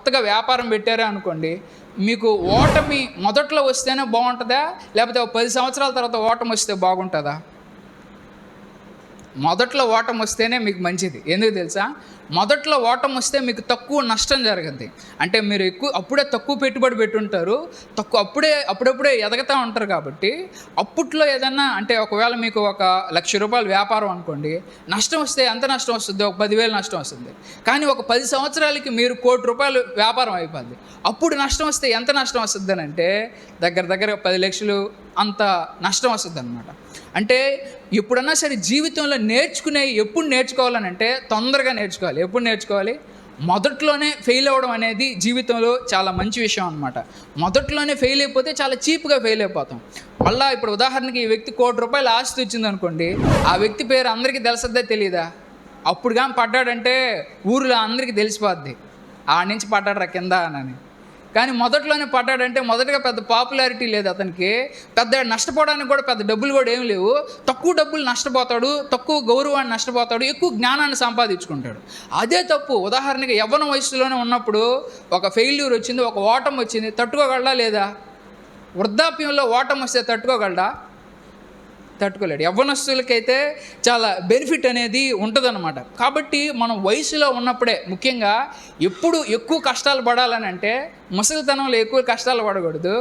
కొత్తగా వ్యాపారం పెట్టారే అనుకోండి, మీకు ఓటమి మొదట్లో వస్తేనే బాగుంటుందా, లేకపోతే 10 సంవత్సరాల తర్వాత ఓటమి వస్తే బాగుంటుందా? మొదట్లో ఓటమి వస్తేనే మీకు మంచిది. ఎందుకు తెలుసా? మొదట్లో ఓటమి వస్తే మీకు తక్కువ నష్టం జరుగుద్ది. అంటే మీరు అప్పుడే తక్కువ పెట్టుబడి పెట్టుంటారు, అప్పుడప్పుడే ఎదగతా ఉంటారు. కాబట్టి అప్పట్లో ఏదన్నా అంటే ఒకవేళ మీకు ఒక ₹1,00,000 వ్యాపారం అనుకోండి, నష్టం వస్తే ఎంత నష్టం వస్తుంది? ఒక 10,000 నష్టం వస్తుంది. కానీ ఒక 10 సంవత్సరాలకి మీరు ₹1,00,00,000 వ్యాపారం అయిపోద్ది. అప్పుడు నష్టం వస్తే ఎంత నష్టం వస్తుంది అంటే దగ్గర 10 లక్షలు అంత నష్టం వస్తుంది అనమాట. అంటే ఎప్పుడన్నా సరే జీవితంలో ఎప్పుడు నేర్చుకోవాలని అంటే తొందరగా నేర్చుకోవాలి. ఎప్పుడు నేర్చుకోవాలి? మొదట్లోనే ఫెయిల్ అవ్వడం అనేది జీవితంలో చాలా మంచి విషయం అనమాట. మొదట్లోనే ఫెయిల్ అయిపోతే చాలా చీప్గా ఫెయిల్ అయిపోతాం. మళ్ళీ ఇప్పుడు ఉదాహరణకి ఈ వ్యక్తి ₹1,00,00,000 ఆస్తి వచ్చిందనుకోండి, ఆ వ్యక్తి పేరు అందరికీ తెలిసద్దే తెలీదా? అప్పుడు కానీ పడ్డాడంటే ఊరిలో అందరికీ తెలిసిపోద్ది, ఆ నుంచి పడ్డాడు రా కింద అని. కానీ మొదట్లోనే పడ్డాడంటే మొదటగా పెద్ద పాపులారిటీ లేదు అతనికి, పెద్ద నష్టపోవడానికి కూడా పెద్ద డబ్బులు కూడా ఏమి లేవు. తక్కువ డబ్బులు నష్టపోతాడు, తక్కువ గౌరవాన్ని నష్టపోతాడు, ఎక్కువ జ్ఞానాన్ని సంపాదించుకుంటాడు. అదే తప్పు. ఉదాహరణకి యవ్వన వయసులోనే ఉన్నప్పుడు ఒక ఫెయిల్యూర్ వచ్చింది, ఒక ఓటమి వచ్చింది, తట్టుకోగలడా లేదా? వృద్ధాప్యంలో ఓటమి వస్తే తట్టుకోగలడా? తట్టుకోలేడు. యవ్వనస్తులకైతే చాలా బెనిఫిట్ అనేది ఉంటుందన్నమాట. కాబట్టి మనం వయసులో ఉన్నప్పుడే ముఖ్యంగా ఎప్పుడు ఎక్కువ కష్టాలు పడాలని అంటే ముసలితనంలో ఎక్కువ కష్టాలు పడకూడదు,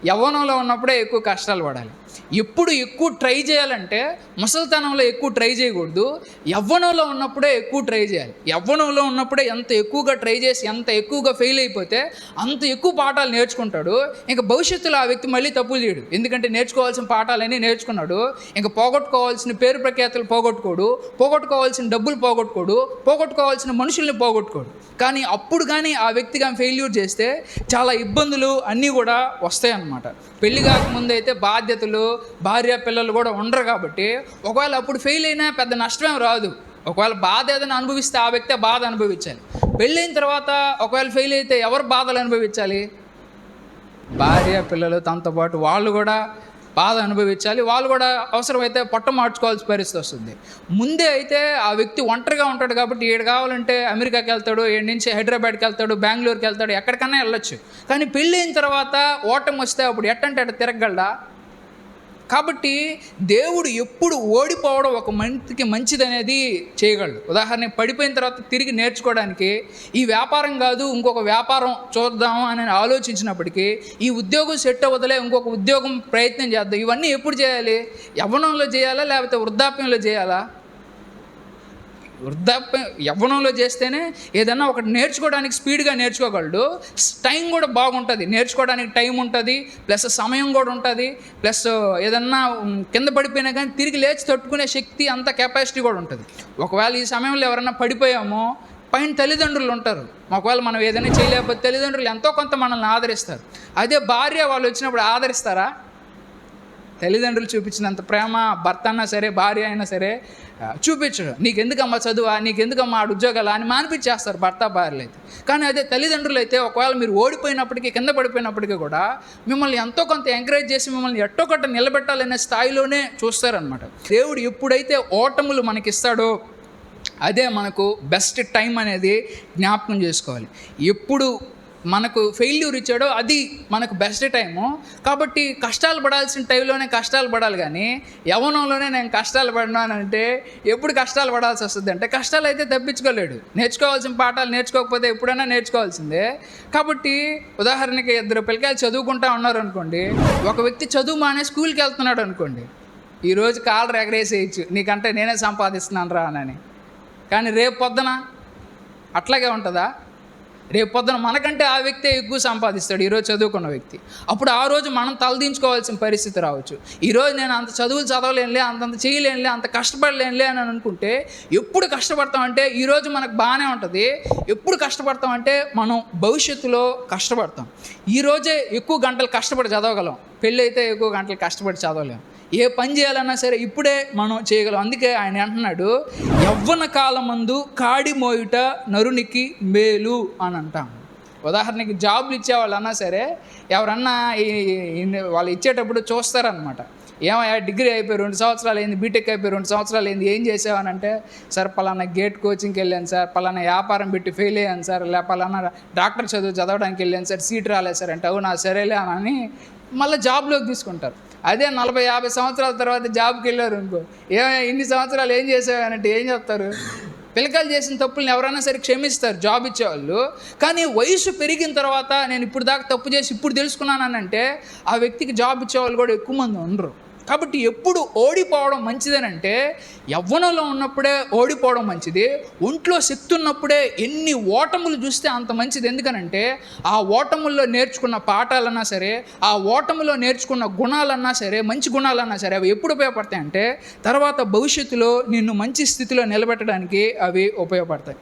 యవ్వనంలో ఉన్నప్పుడే ఎక్కువ కష్టాలు పడాలి. ఎప్పుడు ఎక్కువ ట్రై చేయాలంటే ముసలితనంలో ఎక్కువ ట్రై చేయకూడదు, యవ్వనంలో ఉన్నప్పుడే ఎక్కువ ట్రై చేయాలి. యవ్వనంలో ఉన్నప్పుడే ఎంత ఎక్కువగా ట్రై చేసి ఎంత ఎక్కువగా ఫెయిల్ అయిపోతే అంత ఎక్కువ పాఠాలు నేర్చుకుంటాడు. ఇంకా భవిష్యత్తులో ఆ వ్యక్తి మళ్ళీ తప్పులు చేయడు. ఎందుకంటే నేర్చుకోవాల్సిన పాఠాలన్నీ నేర్చుకున్నాడు. ఇంకా పోగొట్టుకోవాల్సిన పేరు ప్రఖ్యాతులు పోగొట్టుకోడు, పోగొట్టుకోవాల్సిన డబ్బులు పోగొట్టుకోడు, పోగొట్టుకోవాల్సిన మనుషుల్ని పోగొట్టుకోడు. కానీ అప్పుడు కానీ ఆ వ్యక్తి కానీ ఫెయిల్యూర్ చేస్తే చాలా ఇబ్బందులు అన్నీ కూడా వస్తాయి అన్నమాట. పెళ్లి కాకముందు అయితే బాధ్యతలు, భార్య పిల్లలు కూడా ఉండరు. కాబట్టి ఒకవేళ అప్పుడు ఫెయిల్ అయినా పెద్ద నష్టమేం రాదు. ఒకవేళ బాధ ఏదైనా అనుభవిస్తే ఆ వ్యక్తే బాధ అనుభవించాలి. పెళ్ళైన తర్వాత ఒకవేళ ఫెయిల్ అయితే ఎవరు బాధలు అనుభవించాలి? భార్య పిల్లలు, తనతో పాటు వాళ్ళు కూడా బాధ అనుభవించాలి. వాళ్ళు కూడా అవసరమైతే పొట్ట మార్చుకోవాల్సిన పరిస్థితి వస్తుంది. ముందే అయితే ఆ వ్యక్తి ఒంటరిగా ఉంటాడు. కాబట్టి ఈడు కావాలంటే అమెరికాకి వెళ్తాడు, ఈడు నుంచి హైదరాబాద్కి వెళ్తాడు, బెంగళూరుకి వెళ్తాడు, ఎక్కడికన్నా వెళ్ళొచ్చు. కానీ పెళ్ళైన తర్వాత ఓటమి వస్తే అప్పుడు ఎట్టంటే అట్ట తిరగలడా? కాబట్టి దేవుడు ఎప్పుడు ఓడిపోవడం ఒక మనిషికి మంచిదనేది చేయగలడు. ఉదాహరణకి పడిపోయిన తర్వాత తిరిగి నేర్చుకోవడానికి ఈ వ్యాపారం కాదు ఇంకొక వ్యాపారం చూద్దాము అని ఆలోచించినప్పటికీ ఈ ఉద్యోగం సెట్ అవ్వదులే, ఇంకొక ఉద్యోగం ప్రయత్నం చేద్దాం. ఇవన్నీ ఎప్పుడు చేయాలి? యవ్వనంలో చేయాలా లేకపోతే వృద్ధాప్యంలో చేయాలా? యవ్వనంలో చేస్తేనే ఏదన్నా ఒకటి నేర్చుకోవడానికి స్పీడ్గా నేర్చుకోగలడు. టైం కూడా బాగుంటుంది, నేర్చుకోవడానికి టైం ఉంటుంది, ప్లస్ సమయం కూడా ఉంటుంది, ప్లస్ ఏదన్నా కింద పడిపోయినా కానీ తిరిగి లేచి తట్టుకునే శక్తి అంత కెపాసిటీ కూడా ఉంటుంది. ఒకవేళ ఈ సమయంలో ఎవరన్నా పడిపోయామో పైన తల్లిదండ్రులు ఉంటారు. ఒకవేళ మనం ఏదైనా చేయలేకపోతే తల్లిదండ్రులు ఎంతో కొంత మనల్ని ఆదరిస్తారు. అదే భార్య వాళ్ళు వచ్చినప్పుడు ఆదరిస్తారా? తల్లిదండ్రులు చూపించినంత ప్రేమ భర్త అయినా సరే భార్య అయినా సరే చూపించడు. నీకెందుకమ్మా చదువా, నీకెందుకమ్మా ఆడు ఉద్యోగాలా అని మానిపించేస్తారు భర్త భార్యలు అయితే. కానీ అదే తల్లిదండ్రులు అయితే ఒకవేళ మీరు ఓడిపోయినప్పటికీ కింద పడిపోయినప్పటికీ కూడా మిమ్మల్ని ఎంతో కొంత ఎంకరేజ్ చేసి మిమ్మల్ని ఎట్టొకట నిలబెట్టాలనే స్థాయిలోనే చూస్తారనమాట. దేవుడు ఎప్పుడైతే ఓటములు మనకిస్తాడో అదే మనకు బెస్ట్ టైం అనేది జ్ఞాపకం చేసుకోవాలి. ఎప్పుడు మనకు ఫెయిల్యూర్ ఇచ్చాడో అది మనకు బెస్ట్ టైము. కాబట్టి కష్టాలు పడాల్సిన టైంలోనే కష్టాలు పడాలి. కానీ యవ్వనంలోనే నేను కష్టాలు పడినానంటే ఎప్పుడు కష్టాలు పడాల్సి వస్తుంది అంటే కష్టాలు అయితే తప్పించుకోలేడు. నేర్చుకోవాల్సిన పాఠాలు నేర్చుకోకపోతే ఎప్పుడైనా నేర్చుకోవాల్సిందే. కాబట్టి ఉదాహరణకి 2 పిల్లకాయలు చదువుకుంటా ఉన్నారు అనుకోండి, ఒక వ్యక్తి చదువు మానే స్కూల్కి వెళ్తున్నాడు అనుకోండి, ఈరోజు కాలర్ ఎగరేసేయచ్చు నీకంటే నేనే సంపాదిస్తున్నాను రా అని. కానీ రేపు పొద్దున అట్లాగే ఉంటుందా? రేపు పొద్దున మనకంటే ఆ వ్యక్తే ఎక్కువ సంపాదిస్తాడు ఈరోజు చదువుకున్న వ్యక్తి. అప్పుడు ఆ రోజు మనం తలదించుకోవాల్సిన పరిస్థితి రావచ్చు. ఈరోజు నేను అంత చదువులు చదవలేనులే, అంతంత చేయలేనులే, అంత కష్టపడలేనులే అని అనుకుంటే ఎప్పుడు కష్టపడతామంటే ఈరోజు మనకు బాగానే ఉంటుంది. ఎప్పుడు కష్టపడతామంటే మనం భవిష్యత్తులో కష్టపడతాం. ఈరోజే ఎక్కువ గంటలు కష్టపడి చదవగలం, పెళ్ళి అయితే ఎక్కువ గంటలు కష్టపడి చదవలేం. ఏ పని చేయాలన్నా సరే ఇప్పుడే మనం చేయగలం. అందుకే ఆయన అంటున్నాడు, యవ్వన కాలమందు కాడి మోయుట నరునికి మేలు అని అంటాం. ఉదాహరణకి జాబులు ఇచ్చేవాళ్ళు అన్నా సరే ఎవరన్నా వాళ్ళు ఇచ్చేటప్పుడు చూస్తారనమాట, ఏమయ్యా డిగ్రీ అయిపోయి 2 సంవత్సరాలు అయింది, బీటెక్ అయిపోయి 2 సంవత్సరాలు అయింది, ఏం చేసావని అంటే, సార్ పలానా గేట్ కోచింగ్కి వెళ్ళాను సార్, పలానా వ్యాపారం పెట్టి ఫెయిల్ అయ్యాను సార్, పలానా డాక్టర్ చదవడానికి వెళ్ళాను సార్, సీట్ రాలేదు సార్ అంటే, అవునా సరేలే అని మళ్ళీ జాబ్లోకి తీసుకుంటారు. అదే 40-50 సంవత్సరాల తర్వాత జాబ్కి వెళ్ళారు అనుకో, ఏమైనా ఇన్ని సంవత్సరాలు ఏం చేసావనంటే ఏం చెప్తారు? పిల్లకాయలు చేసిన తప్పులను ఎవరైనా సరే క్షమిస్తారు జాబ్ ఇచ్చేవాళ్ళు. కానీ వయసు పెరిగిన తర్వాత నేను ఇప్పుడు దాకా తప్పు చేసి ఇప్పుడు తెలుసుకున్నానంటే ఆ వ్యక్తికి జాబ్ ఇచ్చేవాళ్ళు కూడా ఎక్కువ మంది ఉండరు. కాబట్టి ఎప్పుడు ఓడిపోవడం మంచిదేనంటే యవ్వనంలో ఉన్నప్పుడే ఓడిపోవడం మంచిది. ఒంట్లో శక్తి ఉన్నప్పుడే ఎన్ని ఓటములు చూస్తే అంత మంచిది. ఎందుకనంటే ఆ ఓటముల్లో నేర్చుకున్న పాఠాలన్నా సరే, ఆ ఓటములో నేర్చుకున్న గుణాలన్నా సరే, మంచి గుణాలన్నా సరే అవి ఎప్పుడు ఉపయోగపడతాయి అంటే తర్వాత భవిష్యత్తులో నిన్ను మంచి స్థితిలో నిలబెట్టడానికి అవి ఉపయోగపడతాయి.